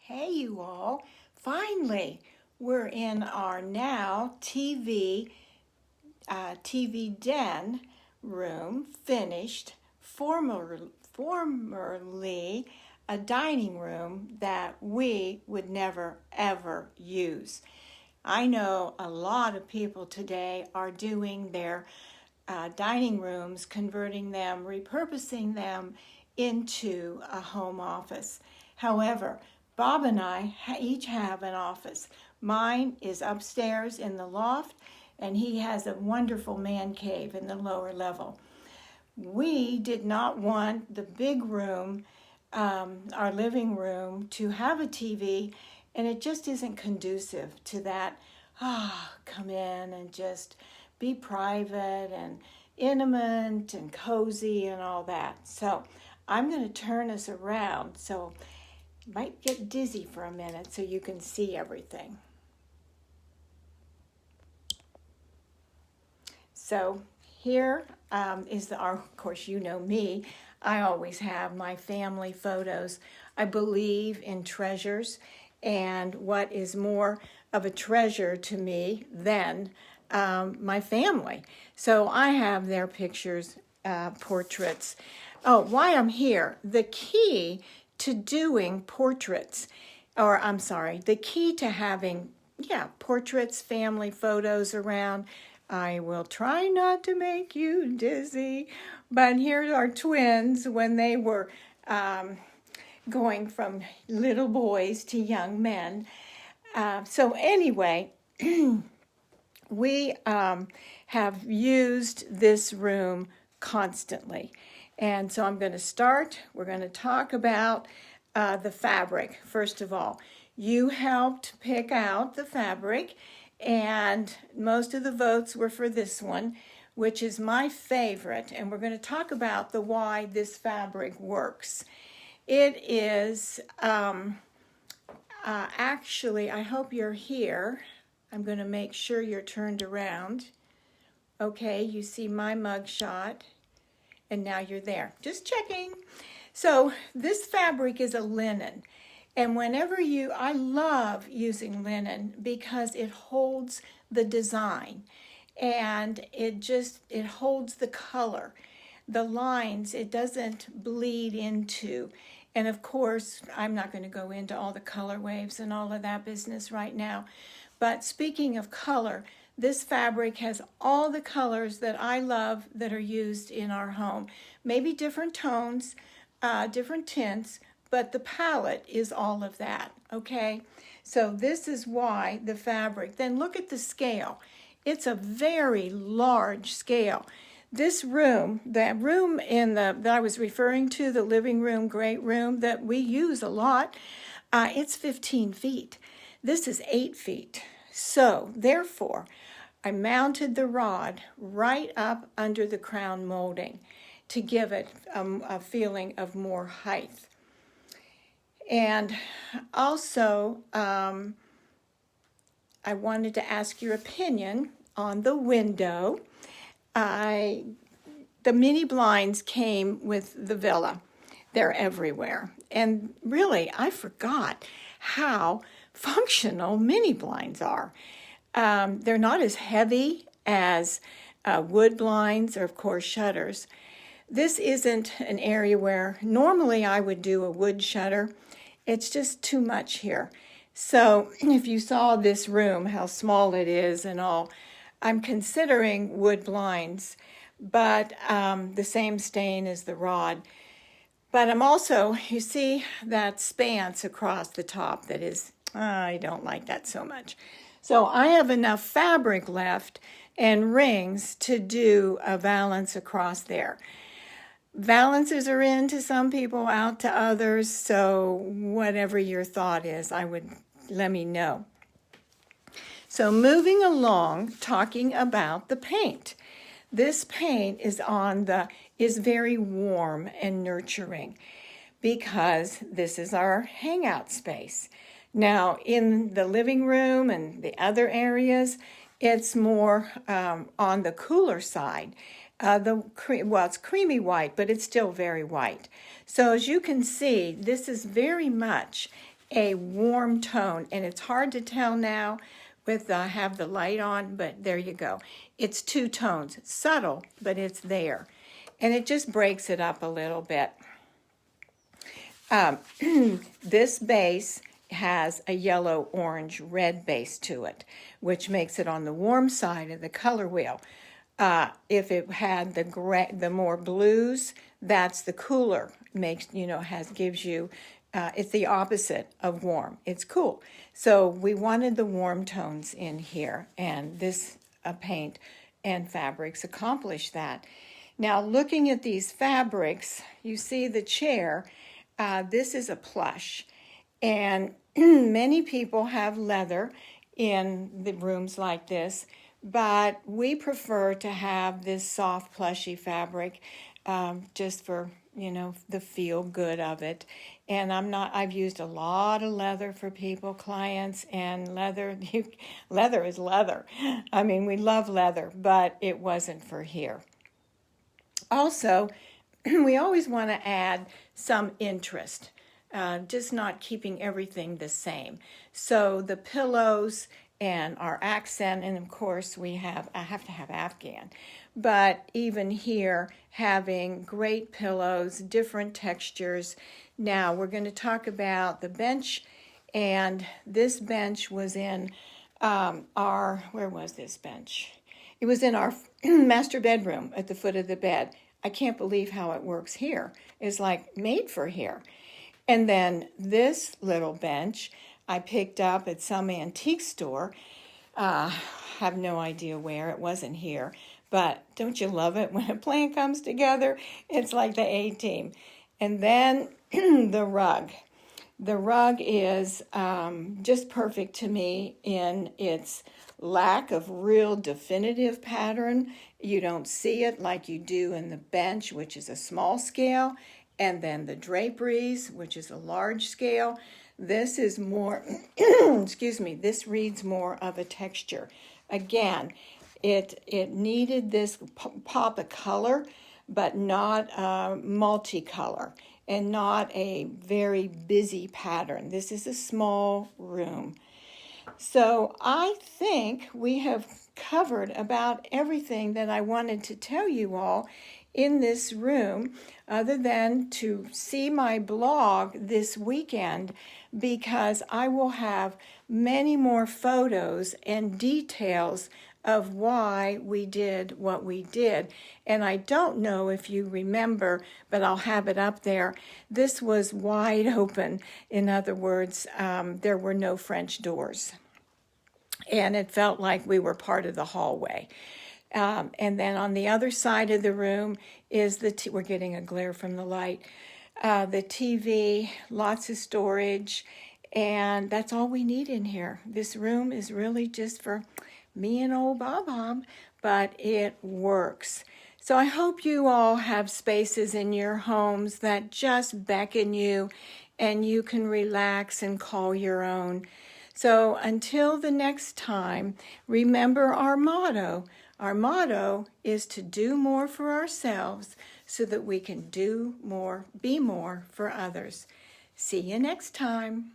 Hey, you all. Finally, we're in our now TV den room, finished, formerly a dining room that we would never ever use. I know a lot of people today are doing their dining rooms, converting them, repurposing them into a home office. However, Bob and I each have an office. Mine is upstairs in the loft, and he has a wonderful man cave in the lower level. We did not want the big room, our living room, to have a TV, and it just isn't conducive to that. Come in and just be private and intimate and cozy and all that. So I'm going to turn us around so might get dizzy for a minute so you can see everything. So here is of course, you know me. I always have my family photos. I believe in treasures, and what is more of a treasure to me than my family? So I have their pictures, portraits. Oh, why I'm here, the key to doing portraits, or I'm sorry, the key to having, portraits, family photos around. I will try not to make you dizzy, but here are twins when they were going from little boys to young men. So anyway, we have used this room constantly. And so I'm going to start. We're going to talk about the fabric. First of all, you helped pick out the fabric, and most of the votes were for this one, which is my favorite. And we're going to talk about the why this fabric works. It is actually, I hope you're here. I'm going to make sure you're turned around. Okay, you see my mug shot. And now you're there. Just checking. So this fabric is a linen. And I love using linen because it holds the design. And it holds the color. The lines, it doesn't bleed into. And of course, I'm not going to go into all the color waves and all of that business right now. But speaking of color, this fabric has all the colors that I love that are used in our home. Maybe different tones, different tints, but the palette is all of that, okay? So this is why the fabric. Then look at the scale. It's a very large scale. This room, that room that I was referring to, the living room, great room that we use a lot, it's 15 feet. This is 8 feet. So, therefore, I mounted the rod right up under the crown molding to give it a feeling of more height. And also, I wanted to ask your opinion on the window. The mini blinds came with the villa. They're everywhere. And really, I forgot how functional mini blinds are. They're not as heavy as wood blinds or, of course, shutters. This isn't an area where normally I would do a wood shutter. It's just too much here. So if you saw this room, how small it is and all, I'm considering wood blinds, but the same stain as the rod. But I'm also, you see that spans across the top that is, I don't like that so much. So I have enough fabric left and rings to do a valance across there. Valances are in to some people, out to others, so whatever your thought is, let me know. So moving along, talking about the paint. This paint is very warm and nurturing because this is our hangout space. Now, in the living room and the other areas, it's more on the cooler side. It's creamy white, but it's still very white. So as you can see, this is very much a warm tone, and it's hard to tell now with have the light on, but there you go. It's two tones, subtle, but it's there, and it just breaks it up a little bit. This base has a yellow, orange, red base to it, which makes it on the warm side of the color wheel. If it had the more blues, that's the cooler. Gives you. It's the opposite of warm. It's cool. So we wanted the warm tones in here, and this paint and fabrics accomplish that. Now, looking at these fabrics, you see the chair. This is a plush, and many people have leather in the rooms like this, but we prefer to have this soft plushy fabric just for the feel good of it. And I've used a lot of leather for people, clients, and leather is leather. I mean, we love leather, but it wasn't for here. Also, we always want to add some interest, just not keeping everything the same. So the pillows and our accent, and of course I have to have Afghan. But even here, having great pillows, different textures. Now we're going to talk about the bench, and this bench was in where was this bench? It was in our master bedroom at the foot of the bed. I can't believe how it works here. It's like made for here. And then this little bench I picked up at some antique store. Have no idea where. It wasn't here. But don't you love it when a plan comes together? It's like the A-team. And then the rug. The rug is just perfect to me in its lack of real definitive pattern. You don't see it like you do in the bench, which is a small scale, and then the draperies, which is a large scale. This is more, this reads more of a texture. Again, it needed this pop of color, but not multicolor, and not a very busy pattern. This is a small room. So I think we have covered about everything that I wanted to tell you all in this room, other than to see my blog this weekend, because I will have many more photos and details of why we did what we did. And I don't know if you remember, but I'll have it up there. This was wide open. In other words, there were no French doors. And it felt like we were part of the hallway. And then on the other side of the room is we're getting a glare from the light, the TV, lots of storage, and that's all we need in here. This room is really just for me and old Bob, but it works. So I hope you all have spaces in your homes that just beckon you and you can relax and call your own. So until the next time, remember our motto. Our motto is to do more for ourselves so that we can do more, be more for others. See you next time.